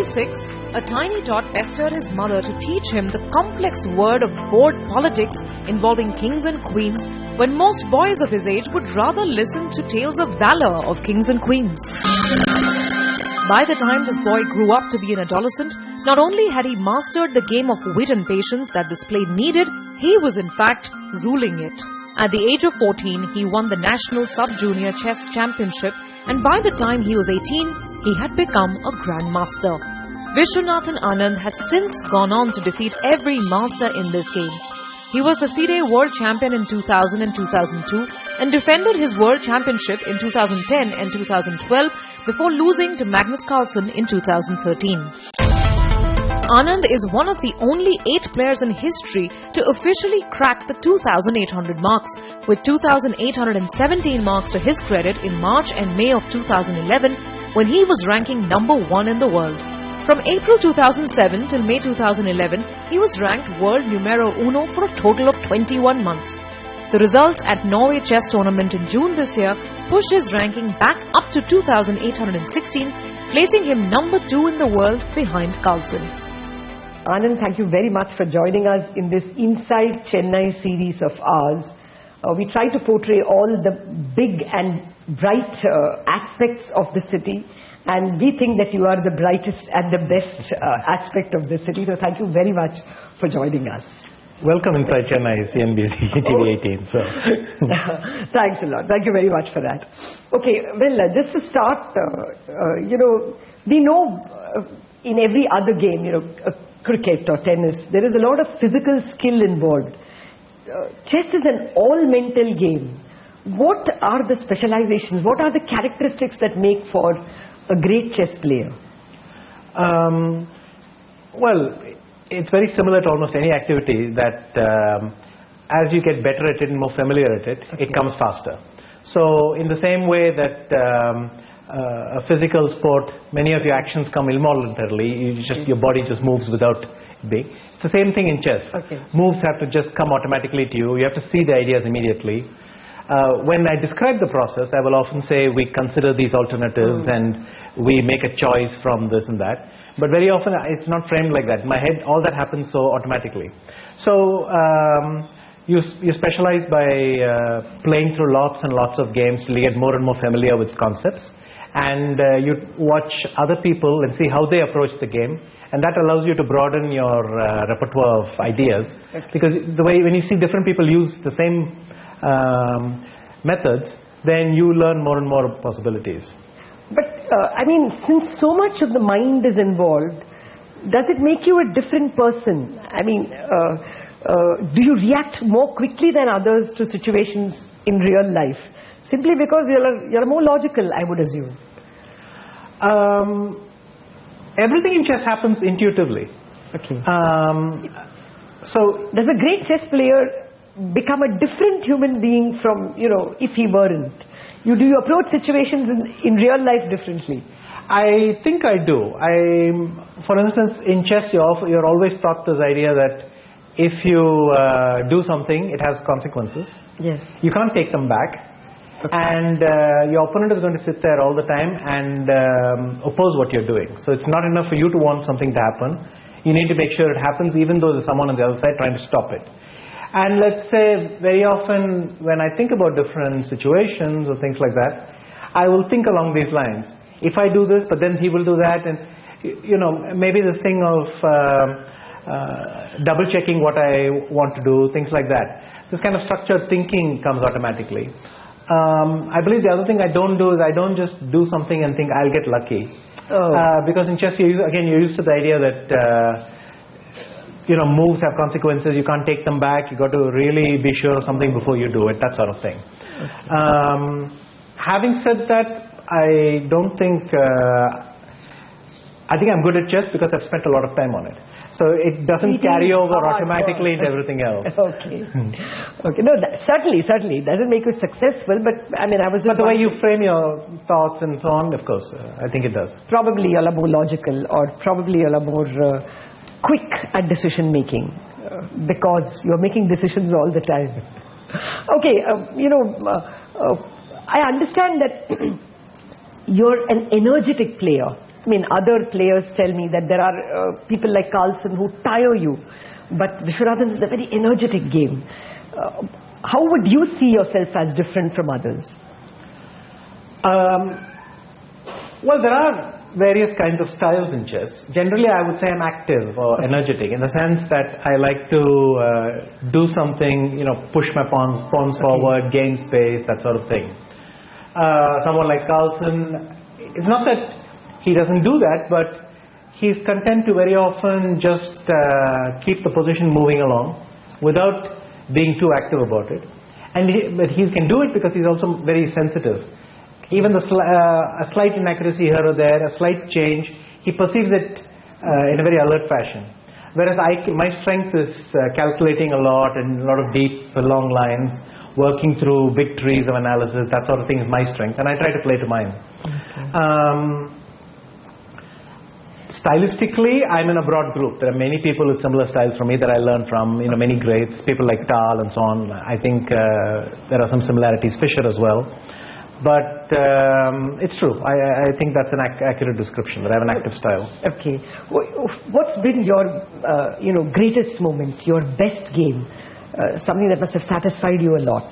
6, a tiny tot pestered his mother to teach him the complex world of board politics involving kings and queens, when most boys of his age would rather listen to tales of valor of kings and queens. By the time this boy grew up to be an adolescent, not only had he mastered the game of wit and patience that this play needed, he was in fact ruling it. At the age of 14, he won the National Sub-Junior Chess Championship, and by the time he was 18, he had become a Grandmaster. Vishwanathan Anand has since gone on to defeat every master in this game. He was the FIDE World Champion in 2000 and 2002 and defended his World Championship in 2010 and 2012 before losing to Magnus Carlsen in 2013. Anand is one of the only 8 players in history to officially crack the 2,800 marks, with 2,817 marks to his credit in March and May of 2011 when he was ranking number 1 in the world. From April 2007 till May 2011, he was ranked world numero uno for a total of 21 months. The results at Norway Chess Tournament in June this year pushed his ranking back up to 2,816, placing him number 2 in the world behind Carlsen. Anand, thank you very much for joining us in this Inside Chennai series of ours. We try to portray all the big and bright aspects of the city, and we think that you are the brightest and the best aspect of the city. So thank you very much for joining us. Welcome inside Chennai, CNBC TV 18. So. Thanks a lot. Thank you very much for that. Okay, well, just to start, we know in every other game, cricket or tennis, there is a lot of physical skill involved. Chess is an all-mental game. What are the specializations? What are the characteristics that make for a great chess player? Well, it's very similar to almost any activity that as you get better at it and more familiar at it, it comes faster. So in the same way that a physical sport, many of your actions come involuntarily, your body just moves without being. It's the same thing in chess. Moves have to just come automatically to you. You have to see the ideas immediately. When I describe the process, I will often say we consider these alternatives and we make a choice from this and that. But very often it's not framed like that. In my head, all that happens so automatically. So you specialize by playing through lots and lots of games till you get more and more familiar with concepts. And you watch other people and see how they approach the game, and that allows you to broaden your repertoire of ideas, because the way when you see different people use the same methods, then you learn more and more possibilities. But I mean, since so much of the mind is involved, does it make you a different person? I mean, do you react more quickly than others to situations in real life? Simply because you're more logical, I would assume. Everything in chess happens intuitively. So does a great chess player become a different human being from, if he weren't? Do you approach situations in real life differently? I think I do. For instance, in chess, you're always taught this idea that if you do something, it has consequences. Yes. You can't take them back. And your opponent is going to sit there all the time and oppose what you're doing. So it's not enough for you to want something to happen. You need to make sure it happens even though there's someone on the other side trying to stop it. And let's say very often when I think about different situations or things like that, I will think along these lines. If I do this, but then he will do that, and maybe the thing of double checking what I want to do, things like that. This kind of structured thinking comes automatically. I believe the other thing I don't do is I don't just do something and think I'll get lucky. Because in chess, you're used to the idea that moves have consequences. You can't take them back. You got to really be sure of something before you do it. That sort of thing. Having said that, I don't think. I think I'm good at chess because I've spent a lot of time on it. So it doesn't carry over automatically into everything else. Okay. No, certainly it doesn't make you successful, but I mean, I was just... But the way you frame your thoughts and so on, of course, I think it does. Probably you're more logical, or probably you're more quick at decision making, because you're making decisions all the time. Okay, I understand that you're an energetic player. I mean, other players tell me that there are people like Carlsen who tire you, but Vishwanathan is a very energetic game. How would you see yourself as different from others? Well, there are various kinds of styles in chess. Generally, I would say I'm active or energetic in the sense that I like to do something, push my pawns forward, gain space, that sort of thing. Someone like Carlsen, it's not that he doesn't do that, but he's content to very often just keep the position moving along without being too active about it. But he can do it because he's also very sensitive. Even a slight inaccuracy here or there, a slight change, he perceives it in a very alert fashion. Whereas my strength is calculating a lot and a lot of deep, long lines, working through big trees of analysis, that sort of thing is my strength, and I try to play to mine. Okay. Stylistically, I'm in a broad group. There are many people with similar styles from me that I learn from, many greats, people like Tal and so on. I think there are some similarities, Fischer as well. But it's true. I think that's an accurate description, that I have an active style. Okay. What's been your greatest moment, your best game? Something that must have satisfied you a lot.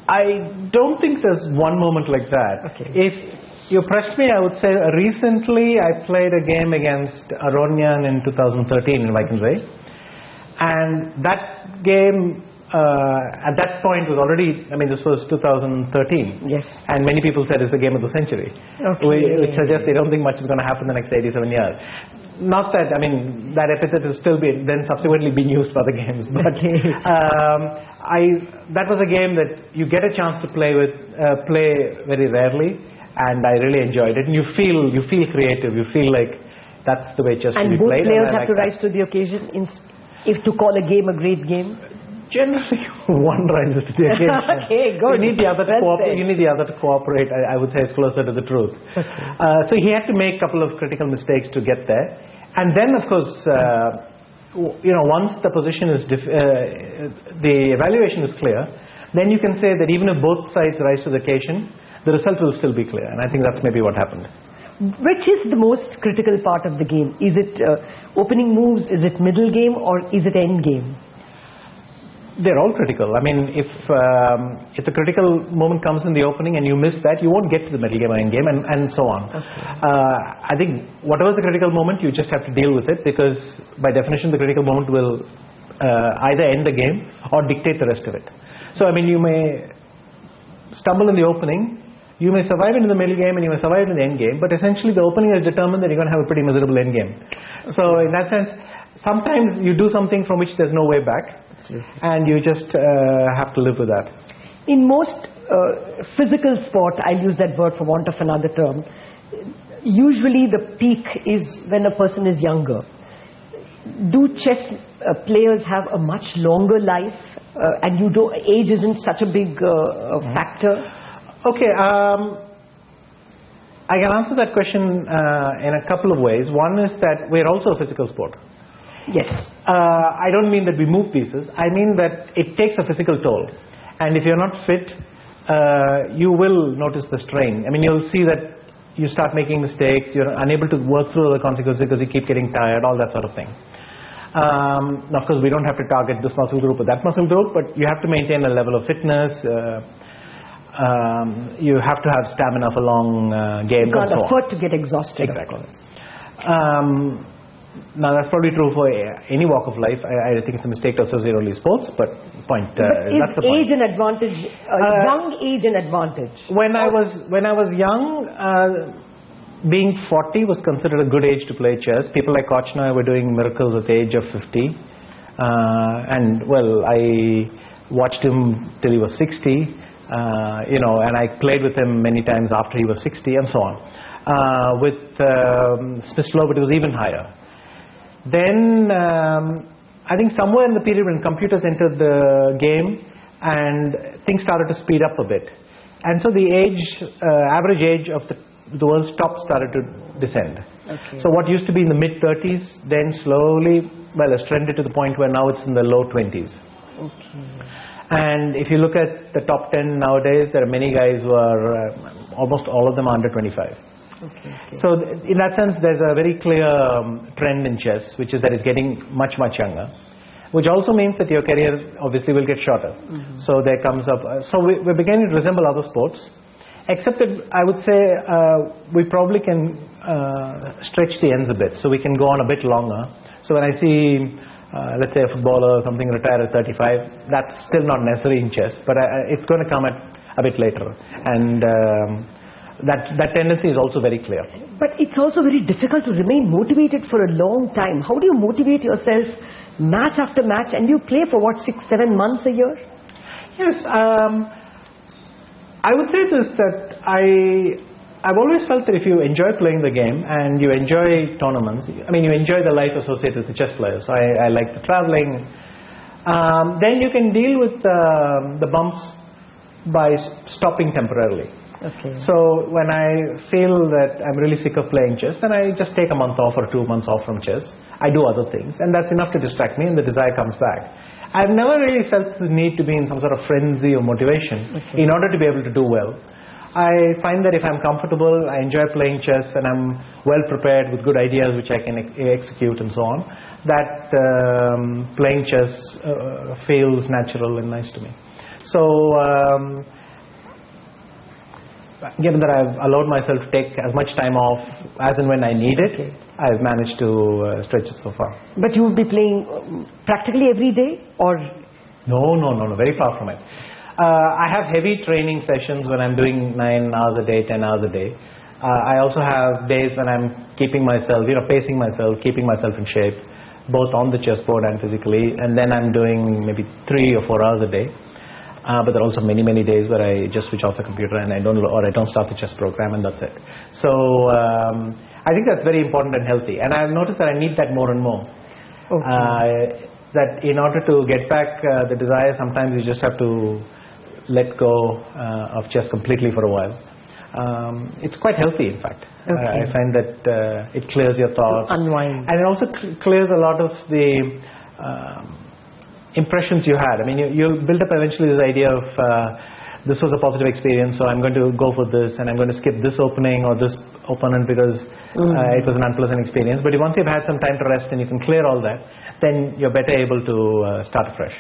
I don't think there's one moment like that. Okay. If you pressed me, I would say recently I played a game against Aronian in 2013 in Vikensay. And that game at that point was already, this was 2013. Yes. And many people said it's the game of the century. Okay. Which suggests they don't think much is going to happen in the next 87 years. Not that, that epithet has still been then subsequently been used for the games. But that was a game that you get a chance to play very rarely, and I really enjoyed it. And you feel creative. You feel like that's the way chess should be played. And both players have to rise to the occasion if to call a game a great game? Generally, one rises to the occasion. Okay, good. You need the other to cooperate. I would say it's closer to the truth. Okay. So he had to make a couple of critical mistakes to get there, and then of course, once the position is the evaluation is clear, then you can say that even if both sides rise to the occasion, the result will still be clear. And I think that's maybe what happened. Which is the most critical part of the game? Is it opening moves? Is it middle game, or is it end game? They're all critical. If the critical moment comes in the opening and you miss that, you won't get to the middle game or end game, and so on. Okay. I think whatever the critical moment, you just have to deal with it, because by definition the critical moment will either end the game or dictate the rest of it. So you may stumble in the opening, you may survive in the middle game, and you may survive in the end game, but essentially the opening has determined that you're going to have a pretty miserable end game. Okay. So in that sense, sometimes you do something from which there's no way back. And you just have to live with that. In most physical sport, I'll use that word for want of another term, usually the peak is when a person is younger. Do chess players have a much longer life, and age isn't such a big factor? Okay, I can answer that question in a couple of ways. One is that we're also a physical sport. Yes. I don't mean that we move pieces. I mean that it takes a physical toll. And if you're not fit, you will notice the strain. You'll see that you start making mistakes, you're unable to work through the consequences because you keep getting tired, all that sort of thing. Now, of course, we don't have to target this muscle group or that muscle group, but you have to maintain a level of fitness. You have to have stamina for long games and so on. You can't afford to get exhausted. Exactly. Now that's probably true for any walk of life. I think it's a mistake to associate only sports, but that's the point. Age an advantage? Young age an advantage? When I was young, being 40 was considered a good age to play chess. People like Kochner were doing miracles at the age of 50, and I watched him till he was 60. And I played with him many times after he was 60, and so on. With Smyslov, it was even higher. Then I think somewhere in the period when computers entered the game and things started to speed up a bit, and so the average age of the world's top started to descend. Okay. So what used to be in the mid-30s then slowly has trended to the point where now it's in the low 20s. Okay. And if you look at the top 10 nowadays, there are many guys who are almost all of them are under 25. Okay. So in that sense, there's a very clear trend in chess, which is that it's getting much, much younger, which also means that your career obviously will get shorter. So there comes up, so we're beginning to resemble other sports, except that I would say we probably can stretch the ends a bit, so we can go on a bit longer. So when I see, let's say a footballer or something retire at 35, that's still not necessary in chess, but it's going to come at a bit later. And that tendency is also very clear. But it's also very difficult to remain motivated for a long time. How do you motivate yourself match after match? And you play for what, 6-7 months a year? Yes, I would say this, that I've always felt that if you enjoy playing the game and you enjoy tournaments, I mean you enjoy the life associated with the chess players. So I like the traveling. Then you can deal with the bumps by stopping temporarily. Okay. So when I feel that I'm really sick of playing chess, then I just take a month off or 2 months off from chess. I do other things, and that's enough to distract me, and the desire comes back. I've never really felt the need to be in some sort of frenzy or motivation in order to be able to do well. I find that if I'm comfortable, I enjoy playing chess, and I'm well prepared with good ideas which I can execute and so on, that playing chess feels natural and nice to me. So given that I've allowed myself to take as much time off as and when I need it, I've managed to stretch it so far. But you will be playing practically every day, or? No, very far from it. I have heavy training sessions when I'm doing 9 hours a day, 10 hours a day. I also have days when I'm keeping myself, pacing myself, keeping myself in shape, both on the chessboard and physically, and then I'm doing maybe 3 or 4 hours a day. But there are also many days where I just switch off the computer and I don't start the chess program, and that's it. So I think that's very important and healthy, and I've noticed that I need that more and more. Okay. That in order to get back the desire, sometimes you just have to let go of chess completely for a while. It's quite healthy, in fact. I find that it clears your thoughts, unwind, and it also clears a lot of the impressions you had. I mean, you build up eventually this idea of this was a positive experience, so I'm going to go for this, and I'm going to skip this opening or this opponent because it was an unpleasant experience. But once you've had some time to rest and you can clear all that, then you're better able to start afresh.